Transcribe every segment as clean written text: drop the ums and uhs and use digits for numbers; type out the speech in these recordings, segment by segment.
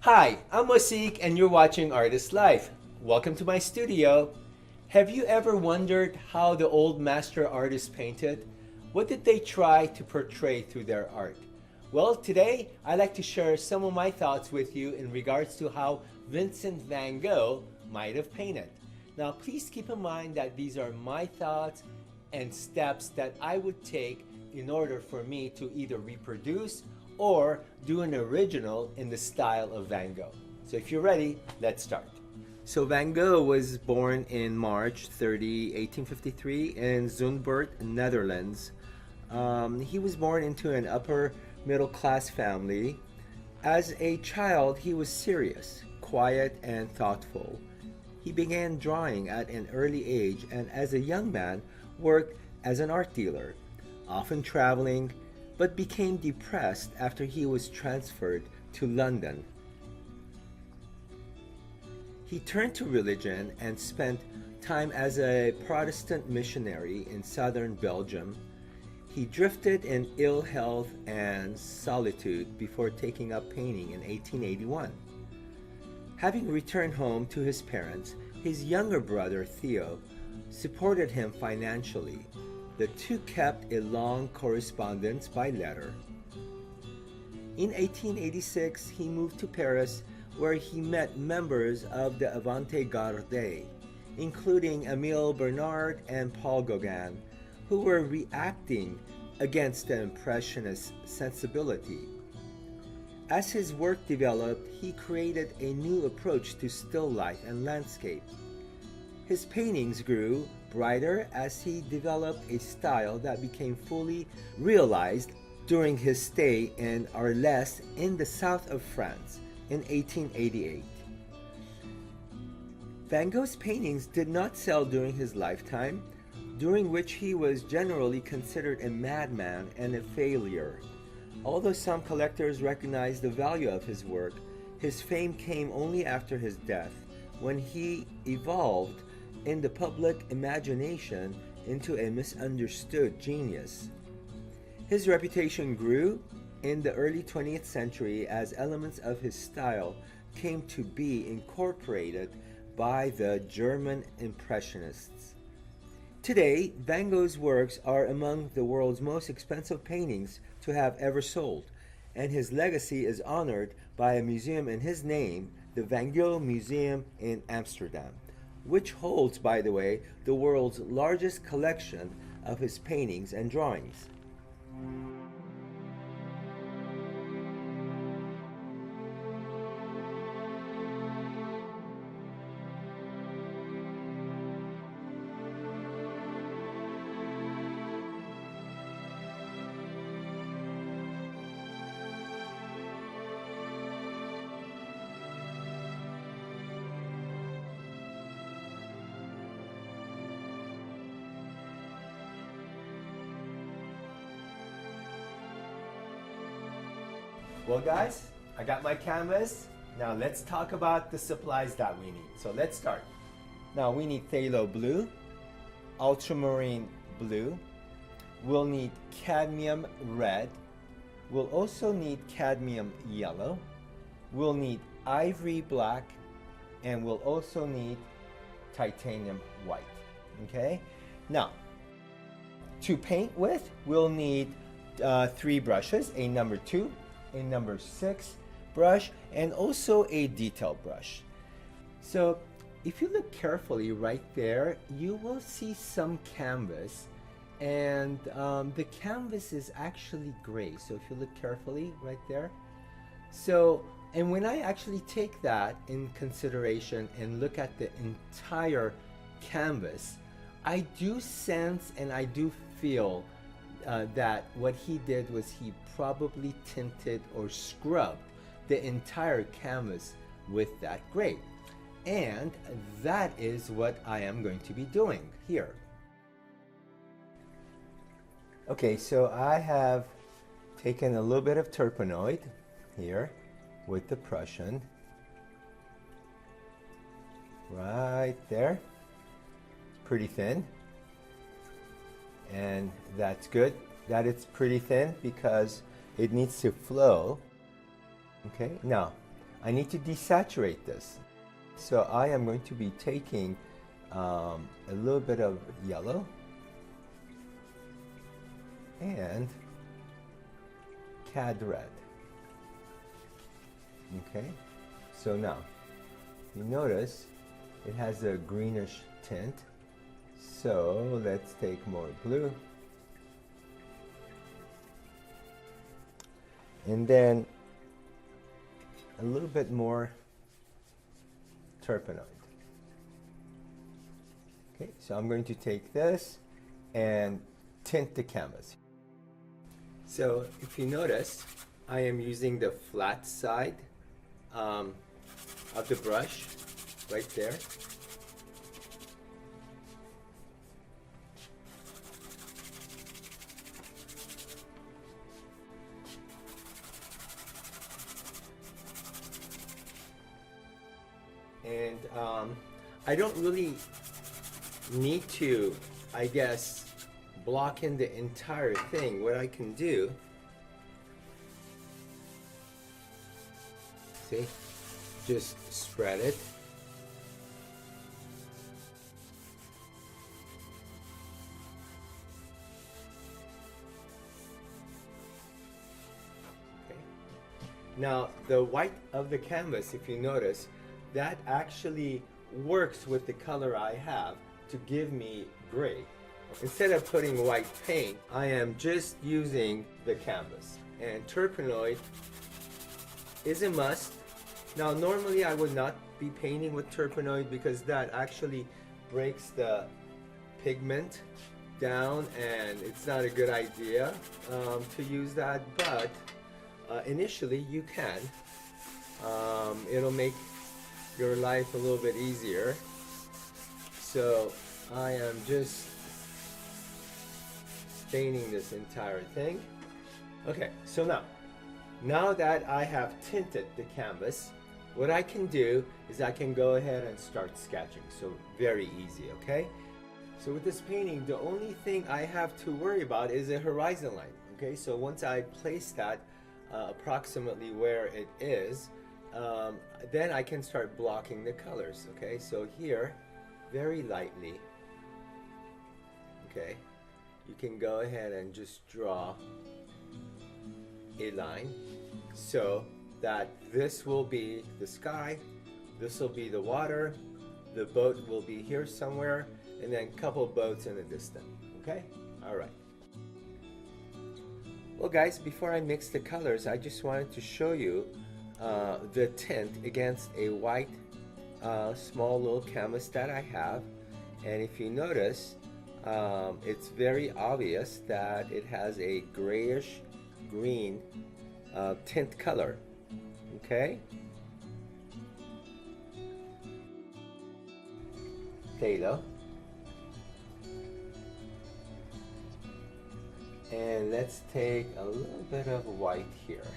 Hi, I'm Wasik and you're watching Artist Life. Welcome to my studio. Have you ever wondered how the old master artists painted? What did they try to portray through their art? Well, today I'd like to share some of my thoughts with you in regards to how Vincent Van Gogh might have painted. Now, please keep in mind that these are my thoughts and steps that I would take in order for me to either reproduce or do an original in the style of Van Gogh. So if you're ready, let's start. So Van Gogh was born in March 30, 1853 in Zundert, Netherlands. He was born into an upper middle class family. As a child, he was serious, quiet, and thoughtful. He began drawing at an early age and as a young man worked as an art dealer, often traveling, but became depressed after he was transferred to London. He turned to religion and spent time as a Protestant missionary in southern Belgium. He drifted in ill health and solitude before taking up painting in 1881. Having returned home to his parents, his younger brother Theo supported him financially. The two kept a long correspondence by letter. In 1886, he moved to Paris, where he met members of the avant-garde, including Émile Bernard and Paul Gauguin, who were reacting against the Impressionist sensibility. As his work developed, he created a new approach to still life and landscape. His paintings grew brighter as he developed a style that became fully realized during his stay in Arles in the south of France in 1888. Van Gogh's paintings did not sell during his lifetime, during which he was generally considered a madman and a failure. Although some collectors recognized the value of his work, his fame came only after his death, when he evolved in the public imagination into a misunderstood genius. His reputation grew in the early 20th century as elements of his style came to be incorporated by the German Impressionists. Today, Van Gogh's works are among the world's most expensive paintings to have ever sold, and his legacy is honored by a museum in his name, the Van Gogh Museum in Amsterdam, which holds, by the way, the world's largest collection of his paintings and drawings. Well guys, I got my canvas. Now let's talk about the supplies that we need. So let's start. Now we need Phthalo Blue, Ultramarine Blue. We'll need Cadmium Red. We'll also need Cadmium Yellow. We'll need Ivory Black. And we'll also need Titanium White. Okay? Now, to paint with, we'll need 3 brushes, a number 2, a number 6 brush, and also a detail brush. So if you look carefully right there, you will see some canvas, and the canvas is actually gray. So if you look carefully right there, so, and when I actually take that in consideration and look at the entire canvas, I do sense and I do feel that what he did was he probably tinted or scrubbed the entire canvas with that gray. And that is what I am going to be doing here. Okay, so I have taken a little bit of turpenoid here with the Prussian. Right there. Pretty thin. And that's good that it's pretty thin because it needs to flow. Okay, now I need to desaturate this. So I am going to be taking a little bit of yellow and Cad Red. Okay, so now you notice it has a greenish tint. So let's take more blue. And then a little bit more turpenoid. Okay, so I'm going to take this and tint the canvas. So if you notice, I am using the flat side of the brush right there. And I don't really need to, I guess, block in the entire thing. What I can do, see, just spread it. Okay. Now, the white of the canvas, if you notice, that actually works with the color I have to give me gray. Instead of putting white paint, I am just using the canvas. And turpenoid is a must. Now normally I would not be painting with turpenoid because that actually breaks the pigment down and it's not a good idea to use that, but initially you can. It'll make your life a little bit easier. So I am just staining this entire thing. Okay, so now that I have tinted the canvas, what I can do is I can go ahead and start sketching. So very easy, okay? So with this painting, the only thing I have to worry about is a horizon line, okay? So once I place that approximately where it is, then I can start blocking the colors, okay? So here, very lightly, okay, you can go ahead and just draw a line so that this will be the sky, this will be the water, the boat will be here somewhere, and then a couple boats in the distance, okay? All right. Well guys, before I mix the colors, I just wanted to show you the tint against a white small little canvas that I have. And if you notice, it's very obvious that it has a grayish green tint color, okay? Phthalo. And let's take a little bit of white here.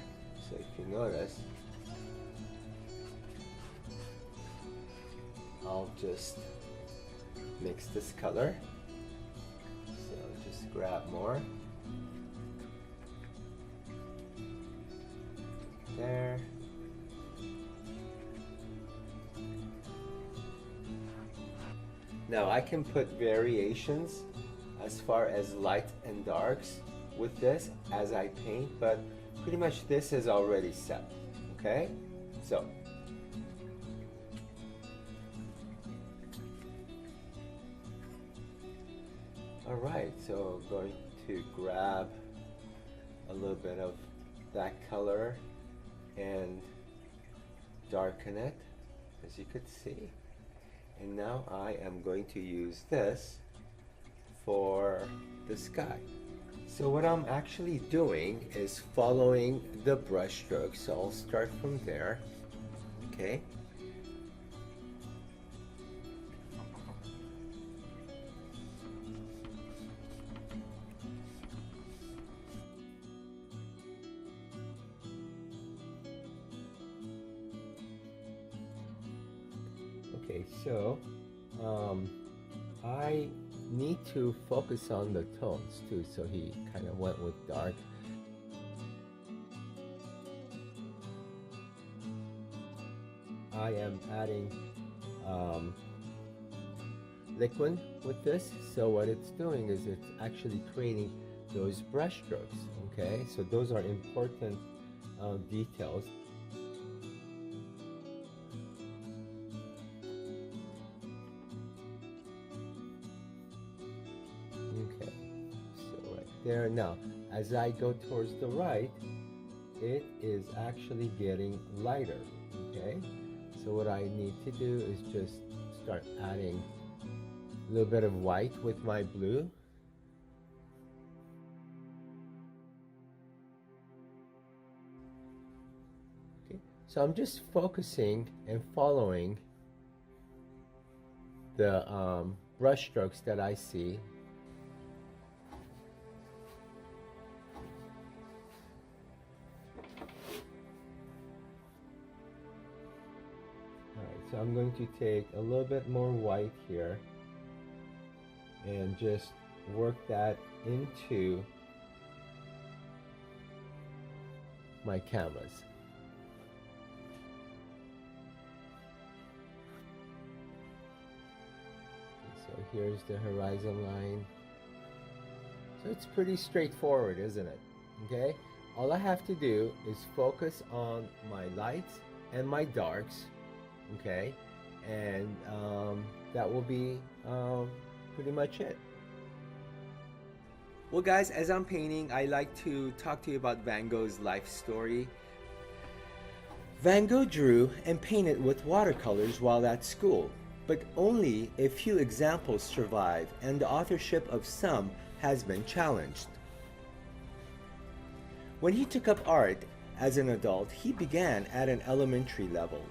So if you notice, I'll just mix this color. So just grab more. There. Now I can put variations as far as light and darks with this as I paint, but pretty much this is already set, okay? So alright, so I'm going to grab a little bit of that color and darken it, as you could see. And now I am going to use this for the sky. So what I'm actually doing is following the brush stroke. So I'll start from there, okay? Okay, so I need to focus on the tones too, so he kind of went with dark. I am adding liquid with this. So what it's doing is it's actually creating those brush strokes. Okay, so those are important details. Okay, so right there. Now, as I go towards the right, it is actually getting lighter. Okay, so what I need to do is just start adding a little bit of white with my blue. Okay, so I'm just focusing and following the brush strokes that I see. So I'm going to take a little bit more white here and just work that into my canvas. So here's the horizon line. So it's pretty straightforward, isn't it? Okay, all I have to do is focus on my lights and my darks. Okay, and that will be pretty much it. Well guys, as I'm painting, I like to talk to you about Van Gogh's life story. Van Gogh drew and painted with watercolors while at school, but only a few examples survive, and the authorship of some has been challenged. When he took up art as an adult, he began at an elementary level.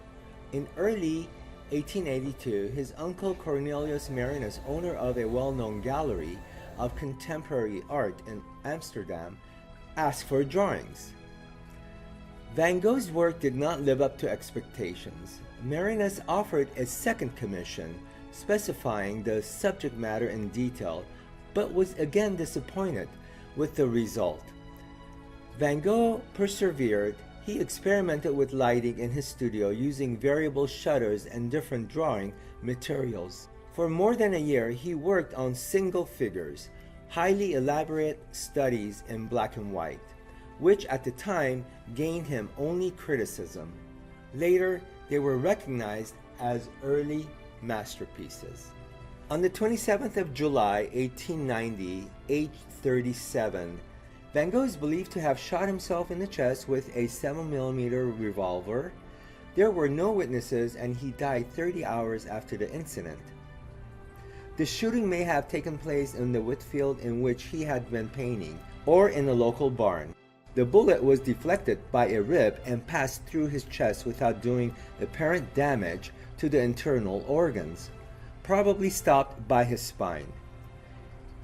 In early 1882, his uncle Cornelius Marinus, owner of a well-known gallery of contemporary art in Amsterdam, asked for drawings. Van Gogh's work did not live up to expectations. Marinus offered a second commission, specifying the subject matter in detail, but was again disappointed with the result. Van Gogh persevered. He experimented with lighting in his studio using variable shutters and different drawing materials. For more than a year, he worked on single figures, highly elaborate studies in black and white, which at the time gained him only criticism. Later, they were recognized as early masterpieces. On the 27th of July, 1890, aged 37, Van Gogh is believed to have shot himself in the chest with a 7mm revolver. There were no witnesses, and he died 30 hours after the incident. The shooting may have taken place in the wheat field in which he had been painting, or in a local barn. The bullet was deflected by a rib and passed through his chest without doing apparent damage to the internal organs, probably stopped by his spine.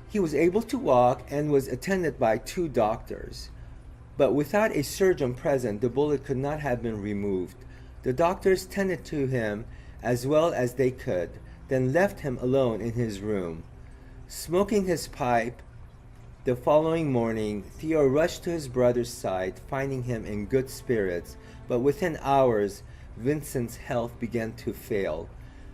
He was able to walk and was attended by 2 doctors, but without a surgeon present, the bullet could not have been removed. The doctors tended to him as well as they could, then left him alone in his room. Smoking his pipe, the following morning, Theo rushed to his brother's side, finding him in good spirits, but within hours, Vincent's health began to fail,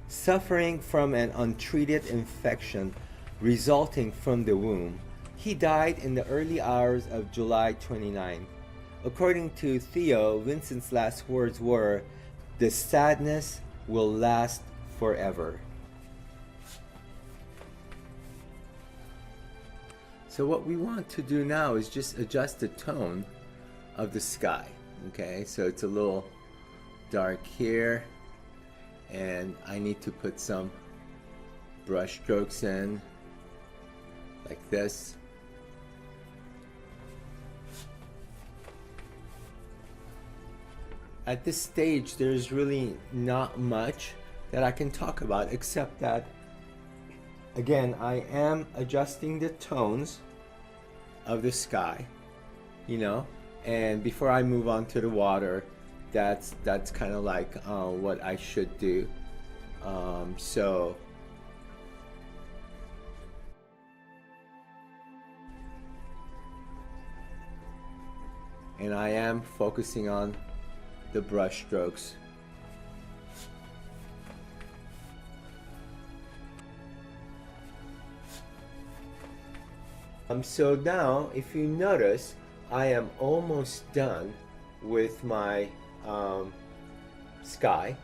suffering from an untreated infection resulting from the wound. He died in the early hours of July 29. According to Theo, Vincent's last words were, "The sadness will last forever." So what we want to do now is just adjust the tone of the sky. Okay, so it's a little dark here, and I need to put some brush strokes in like this. At this stage, there's really not much that I can talk about, except that, again, I am adjusting the tones of the sky, you know, and before I move on to the water, that's kind of like what I should do. And I am focusing on the brush strokes. So now, if you notice, I am almost done with my sky.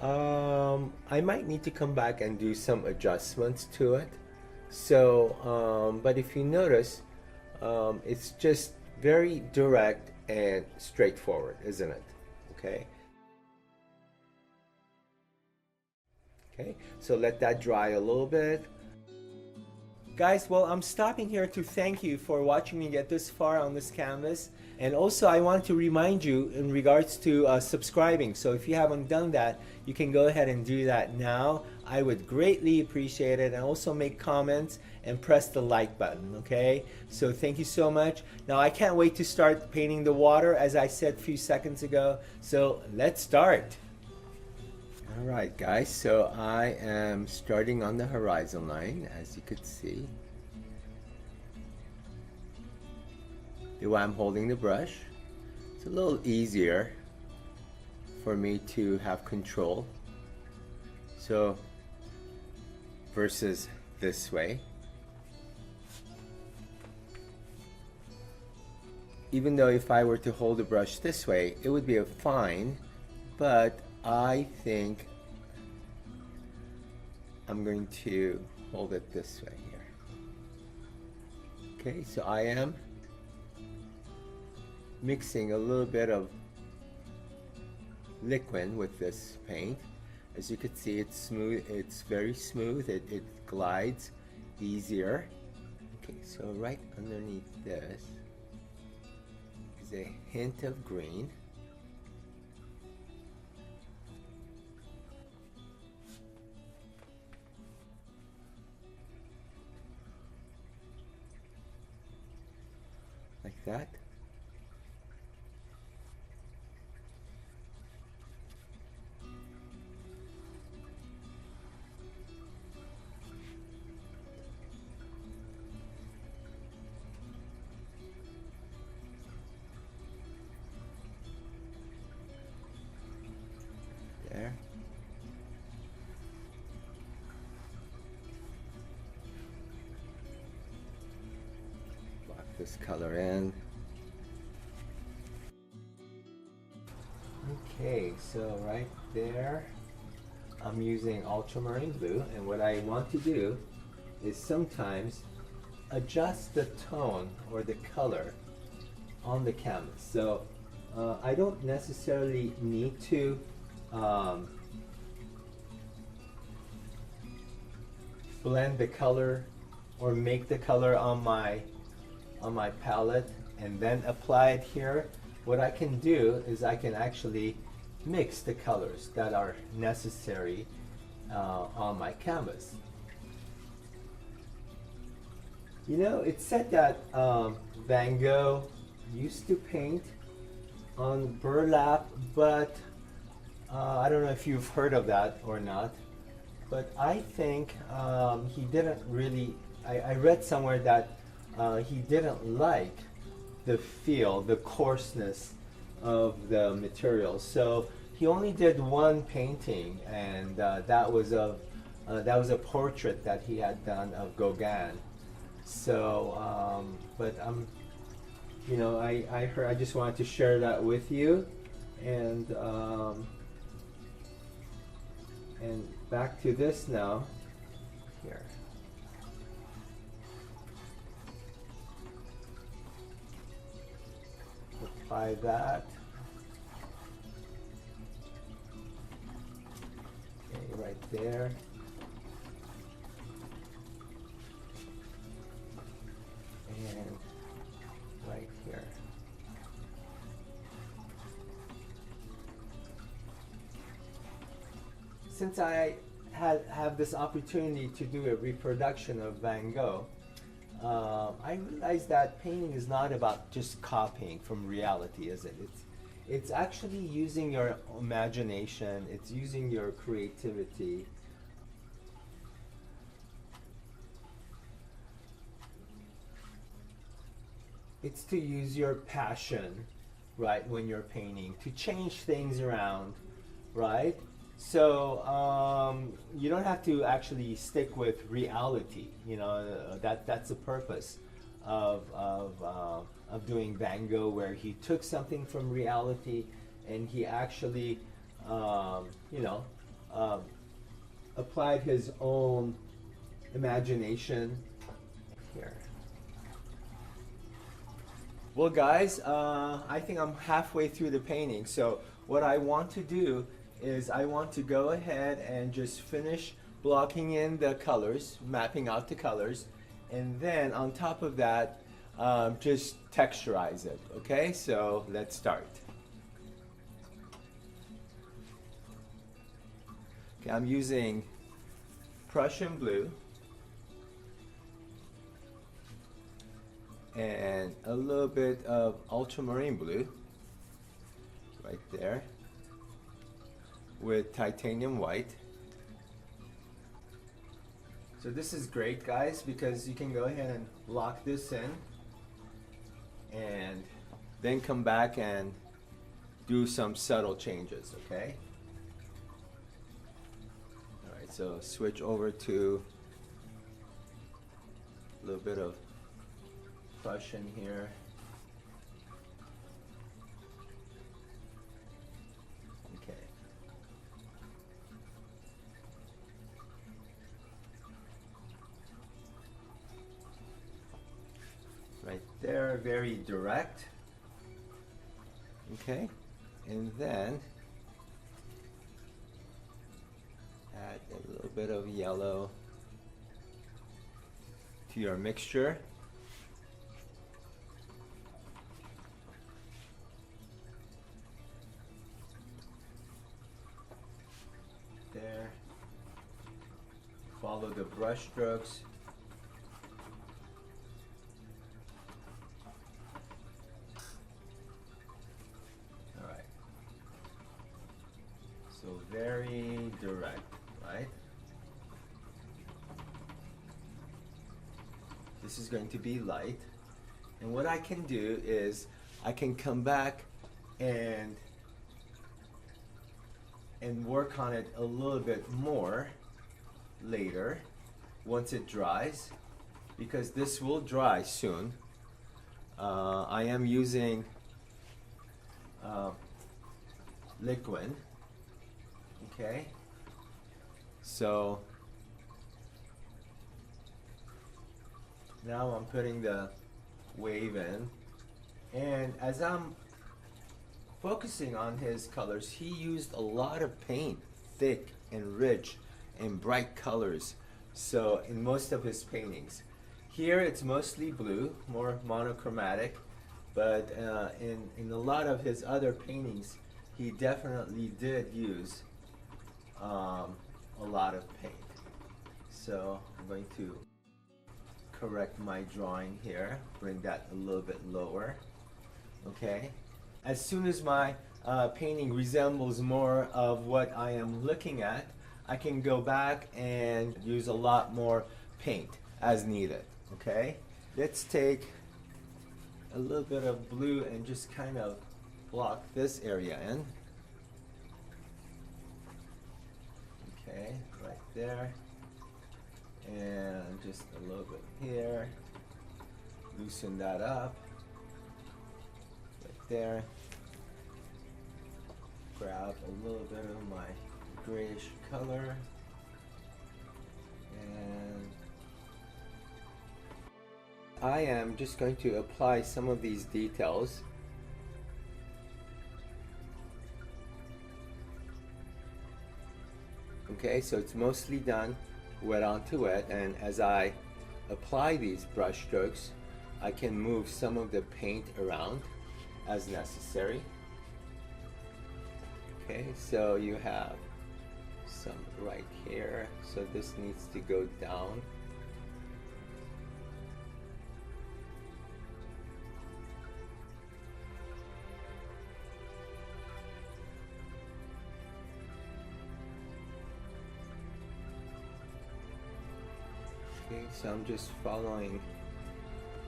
I might need to come back and do some adjustments to it. So, but if you notice, it's just very direct and straightforward, isn't it? Okay. Okay, so let that dry a little bit. Guys, well, I'm stopping here to thank you for watching me get this far on this canvas. And also, I want to remind you in regards to subscribing. So if you haven't done that, you can go ahead and do that now. I would greatly appreciate it. And also make comments and press the like button, okay? So thank you so much. Now, I can't wait to start painting the water, as I said a few seconds ago. So let's start. All right, guys, so I am starting on the horizon line, as you could see. The way I'm holding the brush, it's a little easier for me to have control. So, versus this way. Even though if I were to hold the brush this way, it would be fine, but I think I'm going to hold it this way here. Okay, so I am mixing a little bit of liquid with this paint. As you can see, it's smooth, it's very smooth, it glides easier. Okay, so right underneath this is a hint of green. Like that. There. This color in. Okay, so right there I'm using Ultramarine Blue, and what I want to do is sometimes adjust the tone or the color on the canvas. So I don't necessarily need to blend the color or make the color on my palette and then apply it here. What I can do is I can actually mix the colors that are necessary on my canvas. You know, it's said that Van Gogh used to paint on burlap, but I don't know if you've heard of that or not, but I think he didn't really, I read somewhere that he didn't like the feel, the coarseness of the material. So he only did one painting, and that was a portrait that he had done of Gauguin. So, but you know, I heard, I just wanted to share that with you, and back to this now. Here. Apply that. Okay, right there. And right here. Since I have this opportunity to do a reproduction of Van Gogh, I realized that painting is not about just copying from reality, is it? It's actually using your imagination, it's using your creativity. It's to use your passion, right, when you're painting, to change things around, right? So you don't have to actually stick with reality, you know, that's the purpose of doing Van Gogh, where he took something from reality and he actually, you know, applied his own imagination here. Well, guys, I think I'm halfway through the painting. So what I want to do is I want to go ahead and just finish blocking in the colors, mapping out the colors, and then on top of that, just texturize it. Okay, so let's start. Okay, I'm using Prussian blue and a little bit of ultramarine blue right there with titanium white. So this is great, guys, because you can go ahead and lock this in and then come back and do some subtle changes, okay? All right, so switch over to a little bit of Prussian here. Okay. Right there, very direct. Okay, and then add a little bit of yellow to your mixture. There. Follow the brush strokes. All right. So very direct, right? This is going to be light. And what I can do is I can come back and work on it a little bit more later once it dries, because this will dry soon. I am using liquid, okay? So now I'm putting the wave in, and as I'm focusing on his colors, he used a lot of paint, thick and rich and bright colors. So in most of his paintings, here it's mostly blue, more monochromatic, but in a lot of his other paintings, he definitely did use a lot of paint. So I'm going to correct my drawing here, bring that a little bit lower, okay? As soon as my painting resembles more of what I am looking at, I can go back and use a lot more paint as needed, okay? Let's take a little bit of blue and just kind of block this area in. Okay, right there. And just a little bit here. Loosen that up. Right there. Grab a little bit of my grayish color. And I am just going to apply some of these details. Okay, so it's mostly done wet onto wet, and as I apply these brush strokes, I can move some of the paint around as necessary. Okay, so you have some right here, so this needs to go down. Okay, so I'm just following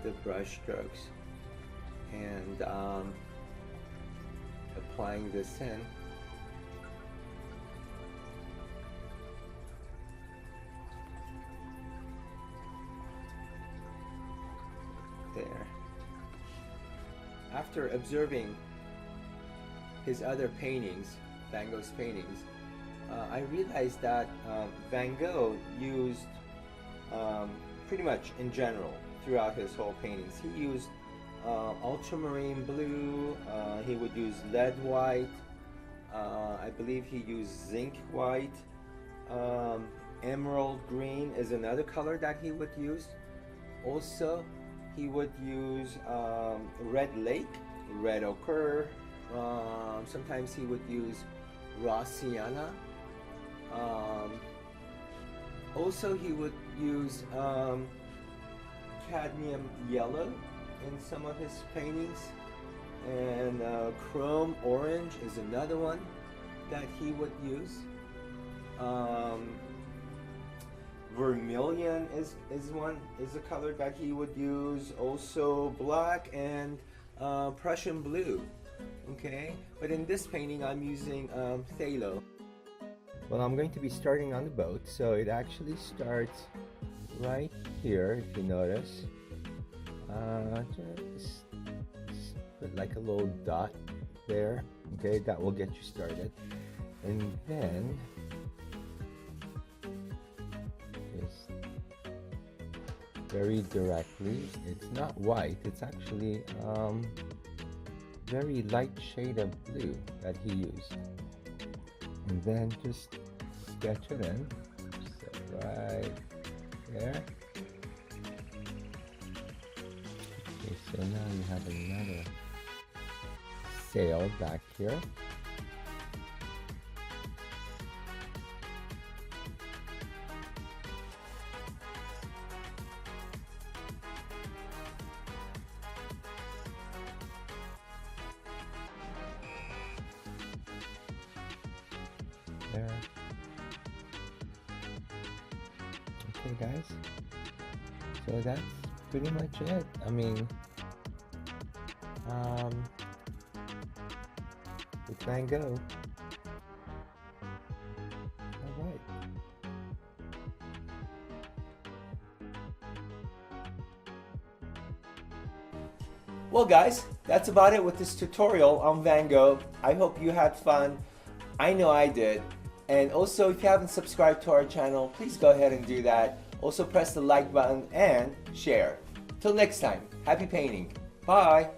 the brush strokes and applying this in. there. After observing his other paintings, Van Gogh's paintings, I realized that Van Gogh used, pretty much in general, throughout his whole paintings, he used ultramarine blue, he would use lead white, I believe he used zinc white, emerald green is another color that he would use. Also, he would use red lake, red ochre, sometimes he would use raw sienna. Also, he would use cadmium yellow in some of his paintings, and chrome orange is another one that he would use. Vermilion is a color that he would use. Also black and Prussian blue. Okay, but in this painting I'm using phthalo. Well, I'm going to be starting on the boat, so it actually starts right here, if you notice. Just put like a little dot there. Okay, that will get you started, and then just very directly. It's not white. It's actually very light shade of blue that he used. And then just sketch it in, so right there. Okay, so now you have another sail back here. There. Okay guys, so that's pretty much it. I mean, with Van Gogh. Alright. Well guys, that's about it with this tutorial on Van Gogh. I hope you had fun. I know I did. And also, if you haven't subscribed to our channel, please go ahead and do that. Also press the like button and share. Till next time, happy painting. Bye.